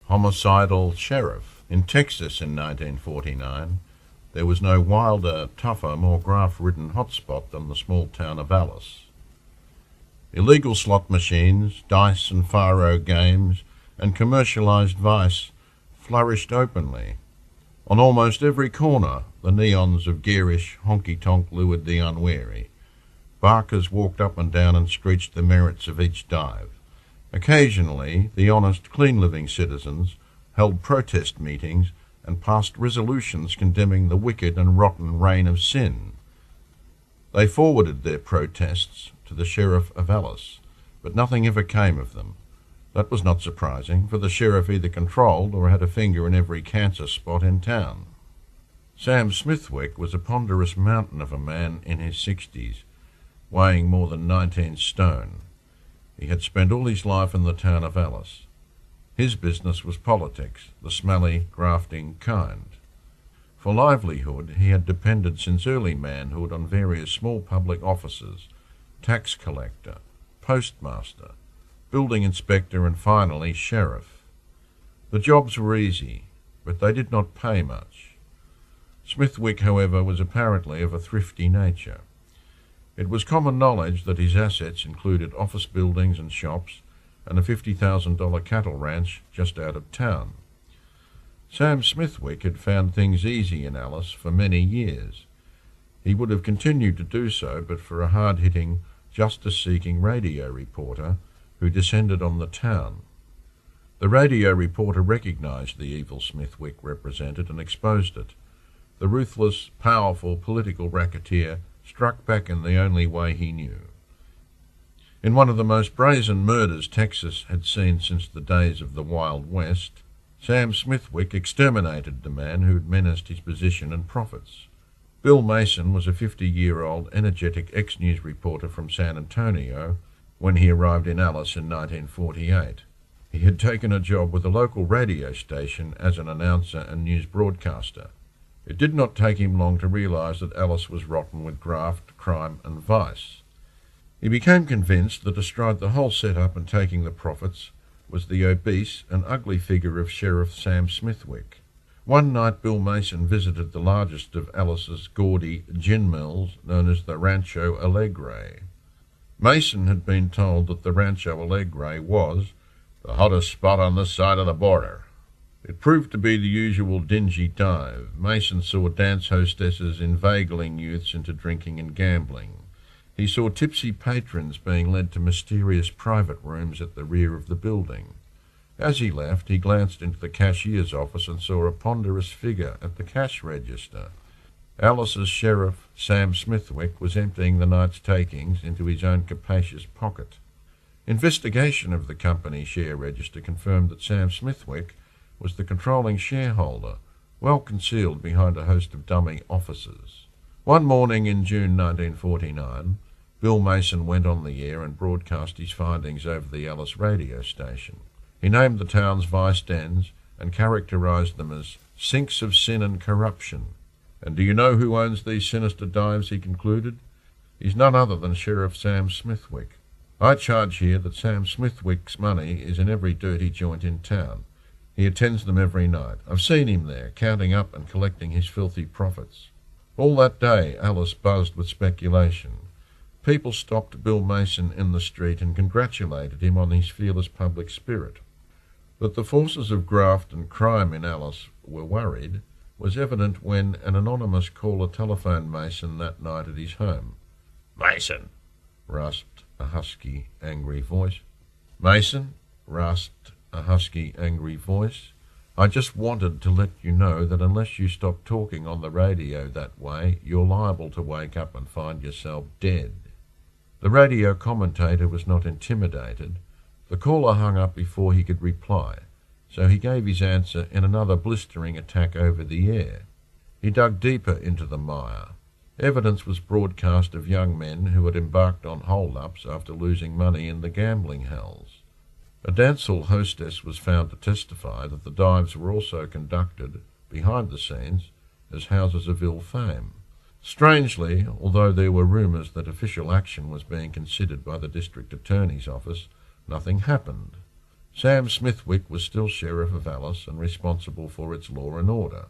homicidal sheriff. In Texas in 1949, there was no wilder, tougher, more graft-ridden hotspot than the small town of Alice. Illegal slot machines, dice and faro games, and commercialised vice flourished openly. On almost every corner, the neons of garish honky-tonk lured the unwary. Barkers walked up and down and screeched the merits of each dive. Occasionally, the honest, clean-living citizens held protest meetings and passed resolutions condemning the wicked and rotten reign of sin. They forwarded their protests to the Sheriff of Alice, but nothing ever came of them. That was not surprising, for the sheriff either controlled or had a finger in every cancer spot in town. Sam Smithwick was a ponderous mountain of a man in his 60s, weighing more than 19 stone. He had spent all his life in the town of Alice. His business was politics, the smelly, grafting kind. For livelihood, he had depended since early manhood on various small public offices: tax collector, postmaster, building inspector, and finally sheriff. The jobs were easy, but they did not pay much. Smithwick, however, was apparently of a thrifty nature. It was common knowledge that his assets included office buildings and shops and a $50,000 cattle ranch just out of town. Sam Smithwick had found things easy in Alice for many years. He would have continued to do so but for a hard-hitting, justice-seeking radio reporter who descended on the town. The radio reporter recognised the evil Smithwick represented and exposed it. The ruthless, powerful political racketeer struck back in the only way he knew. In one of the most brazen murders Texas had seen since the days of the Wild West, Sam Smithwick exterminated the man who had menaced his position and profits. Bill Mason was a 50-year-old, energetic ex-news reporter from San Antonio when he arrived in Alice in 1948. He had taken a job with a local radio station as an announcer and news broadcaster. It did not take him long to realise that Alice was rotten with graft, crime and vice. He became convinced that astride the whole set-up and taking the profits was the obese and ugly figure of Sheriff Sam Smithwick. One night Bill Mason visited the largest of Alice's gaudy gin mills, known as the Rancho Alegre. Mason had been told that the Rancho Alegre was the hottest spot on this side of the border. It proved to be the usual dingy dive. Mason saw dance hostesses inveigling youths into drinking and gambling. He saw tipsy patrons being led to mysterious private rooms at the rear of the building. As he left, he glanced into the cashier's office and saw a ponderous figure at the cash register. Alice's sheriff, Sam Smithwick, was emptying the night's takings into his own capacious pocket. Investigation of the company share register confirmed that Sam Smithwick was the controlling shareholder, well concealed behind a host of dummy officers. One morning in June 1949, Bill Mason went on the air and broadcast his findings over the Alice radio station. He named the town's vice dens and characterised them as sinks of sin and corruption. "And do you know who owns these sinister dives?" he concluded. "He's none other than Sheriff Sam Smithwick. I charge here that Sam Smithwick's money is in every dirty joint in town. He attends them every night. I've seen him there, counting up and collecting his filthy profits." All that day Alice buzzed with speculation. People stopped Bill Mason in the street and congratulated him on his fearless public spirit. That the forces of graft and crime in Alice were worried was evident when an anonymous caller telephoned Mason that night at his home. "Mason," rasped a husky, angry voice. "Mason," rasped a husky, angry voice, "I just wanted to let you know that unless you stop talking on the radio that way, you're liable to wake up and find yourself dead." The radio commentator was not intimidated. The caller hung up before he could reply, so he gave his answer in another blistering attack over the air. He dug deeper into the mire. Evidence was broadcast of young men who had embarked on hold-ups after losing money in the gambling hells. A dance-hall hostess was found to testify that the dives were also conducted, behind the scenes, as houses of ill fame. Strangely, although there were rumours that official action was being considered by the district attorney's office, nothing happened. Sam Smithwick was still Sheriff of Alice and responsible for its law and order.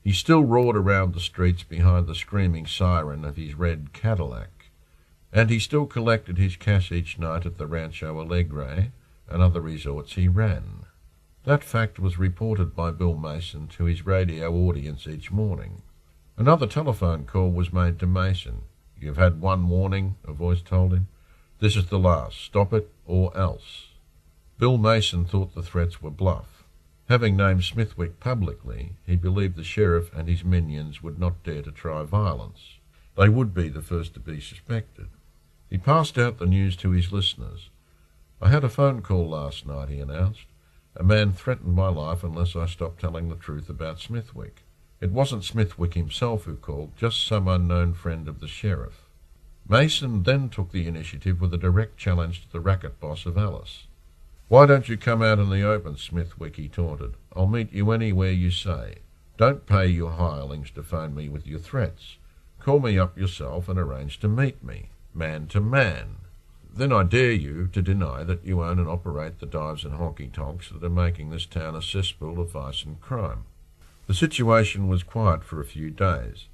He still roared around the streets behind the screaming siren of his red Cadillac, and he still collected his cash each night at the Rancho Alegre and other resorts he ran. That fact was reported by Bill Mason to his radio audience each morning. Another telephone call was made to Mason. "You've had one warning," a voice told him. "This is the last. Stop it or else." Bill Mason thought the threats were bluff. Having named Smithwick publicly, he believed the sheriff and his minions would not dare to try violence. They would be the first to be suspected. He passed out the news to his listeners. "I had a phone call last night," he announced. "A man threatened my life unless I stopped telling the truth about Smithwick. It wasn't Smithwick himself who called, just some unknown friend of the sheriff." Mason then took the initiative with a direct challenge to the racket boss of Alice. "Why don't you come out in the open, Smithwick?" he taunted. "I'll meet you anywhere you say. Don't pay your hirelings to phone me with your threats. Call me up yourself and arrange to meet me, man to man. Then I dare you to deny that you own and operate the dives and honky-tonks that are making this town a cesspool of vice and crime." The situation was quiet for a few days.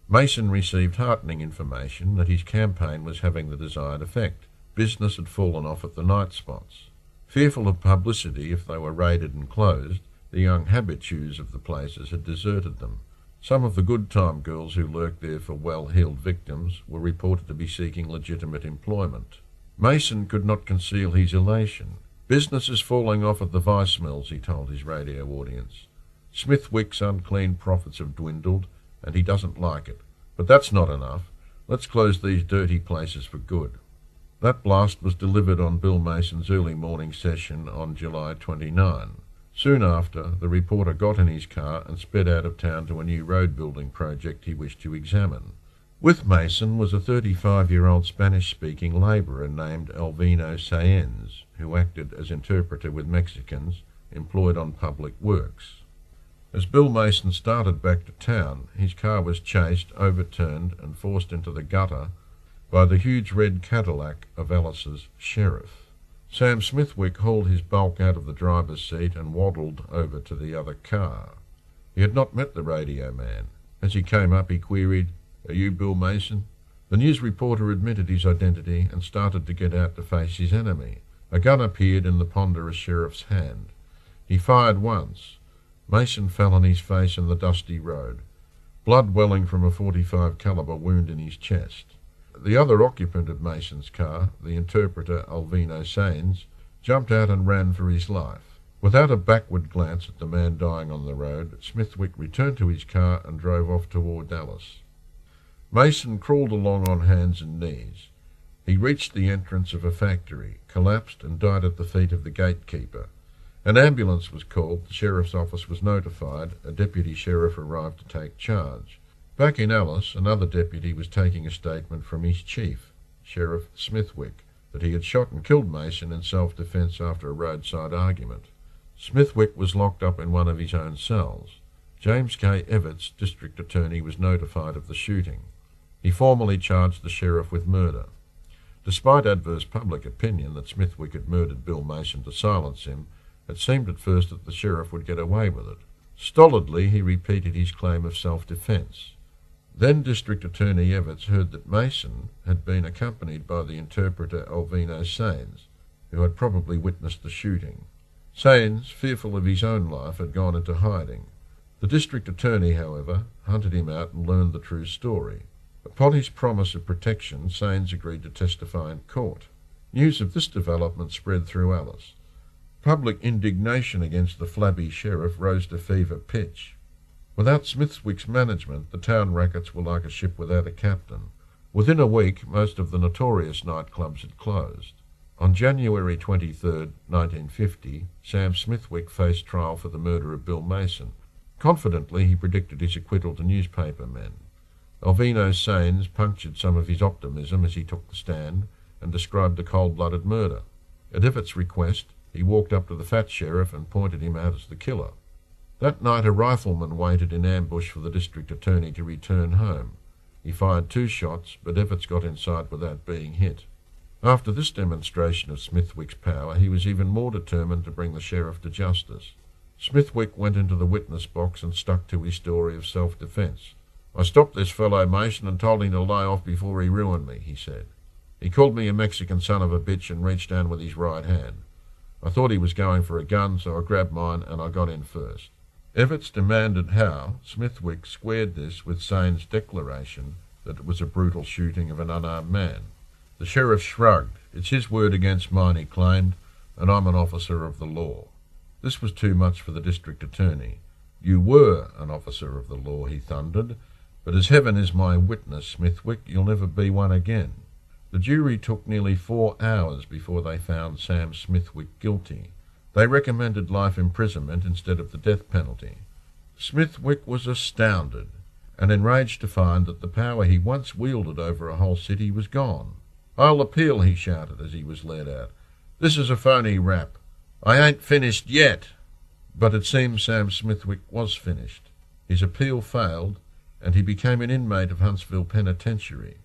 Mason received heartening information that his campaign was having the desired effect. Business had fallen off at the night spots. Fearful of publicity if they were raided and closed, the young habitués of the places had deserted them. Some of the good-time girls who lurked there for well-heeled victims were reported to be seeking legitimate employment. Mason could not conceal his elation. "Business is falling off at the vice mills," he told his radio audience. "Smithwick's unclean profits have dwindled, and he doesn't like it. But that's not enough. Let's close these dirty places for good." That blast was delivered on Bill Mason's early morning session on July 29. Soon after, the reporter got in his car and sped out of town to a new road-building project he wished to examine. With Mason was a 35-year-old Spanish-speaking labourer named Alvino Sáenz, who acted as interpreter with Mexicans employed on public works. As Bill Mason started back to town, his car was chased, overturned, and forced into the gutter by the huge red Cadillac of Alice's sheriff. Sam Smithwick hauled his bulk out of the driver's seat and waddled over to the other car. He had not met the radio man. As he came up, he queried, "Are you Bill Mason?" The news reporter admitted his identity and started to get out to face his enemy. A gun appeared in the ponderous sheriff's hand. He fired once. Mason fell on his face in the dusty road, blood welling from a .45 caliber wound in his chest. The other occupant of Mason's car, the interpreter Alvino Sáenz, jumped out and ran for his life. Without a backward glance at the man dying on the road, Smithwick returned to his car and drove off toward Dallas. Mason crawled along on hands and knees. He reached the entrance of a factory, collapsed, and died at the feet of the gatekeeper. An ambulance was called, the sheriff's office was notified, a deputy sheriff arrived to take charge. Back in Alice, another deputy was taking a statement from his chief, Sheriff Smithwick, that he had shot and killed Mason in self-defence after a roadside argument. Smithwick was locked up in one of his own cells. James K. Evetts, district attorney, was notified of the shooting. He formally charged the sheriff with murder. Despite adverse public opinion that Smithwick had murdered Bill Mason to silence him, it seemed at first that the sheriff would get away with it. Stolidly he repeated his claim of self-defence. Then District Attorney Evetts heard that Mason had been accompanied by the interpreter Alvino Sáenz, who had probably witnessed the shooting. Sáenz, fearful of his own life, had gone into hiding. The District Attorney, however, hunted him out and learned the true story. Upon his promise of protection, Sáenz agreed to testify in court. News of this development spread through Alice. Public indignation against the flabby sheriff rose to fever pitch. Without Smithwick's management, the town rackets were like a ship without a captain. Within a week, most of the notorious nightclubs had closed. On January 23, 1950, Sam Smithwick faced trial for the murder of Bill Mason. Confidently, he predicted his acquittal to newspaper men. Alvino Sáenz punctured some of his optimism as he took the stand and described the cold-blooded murder. At Evetts' request, he walked up to the fat sheriff and pointed him out as the killer. That night a rifleman waited in ambush for the district attorney to return home. He fired 2 shots, but Evetts got inside without being hit. After this demonstration of Smithwick's power, he was even more determined to bring the sheriff to justice. Smithwick went into the witness box and stuck to his story of self-defence. "I stopped this fellow Mason and told him to lay off before he ruined me," he said. "He called me a Mexican son of a bitch and reached down with his right hand. I thought he was going for a gun, so I grabbed mine and I got in first." Evetts demanded how Smithwick squared this with Sane's declaration that it was a brutal shooting of an unarmed man. The sheriff shrugged. "It's his word against mine," he claimed, "and I'm an officer of the law." This was too much for the district attorney. "You were an officer of the law," he thundered, "but as heaven is my witness, Smithwick, you'll never be one again." The jury took nearly 4 hours before they found Sam Smithwick guilty. They recommended life imprisonment instead of the death penalty. Smithwick was astounded and enraged to find that the power he once wielded over a whole city was gone. "I'll appeal," he shouted as he was led out. "This is a phony rap. I ain't finished yet." But it seems Sam Smithwick was finished. His appeal failed, and he became an inmate of Huntsville Penitentiary.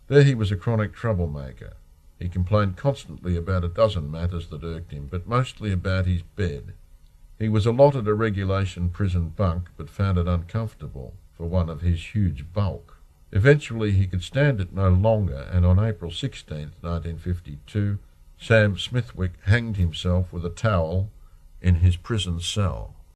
There he was a chronic troublemaker. He complained constantly about a dozen matters that irked him, but mostly about his bed. He was allotted a regulation prison bunk, but found it uncomfortable for one of his huge bulk. Eventually he could stand it no longer, and on April 16, 1952, Sam Smithwick hanged himself with a towel in his prison cell.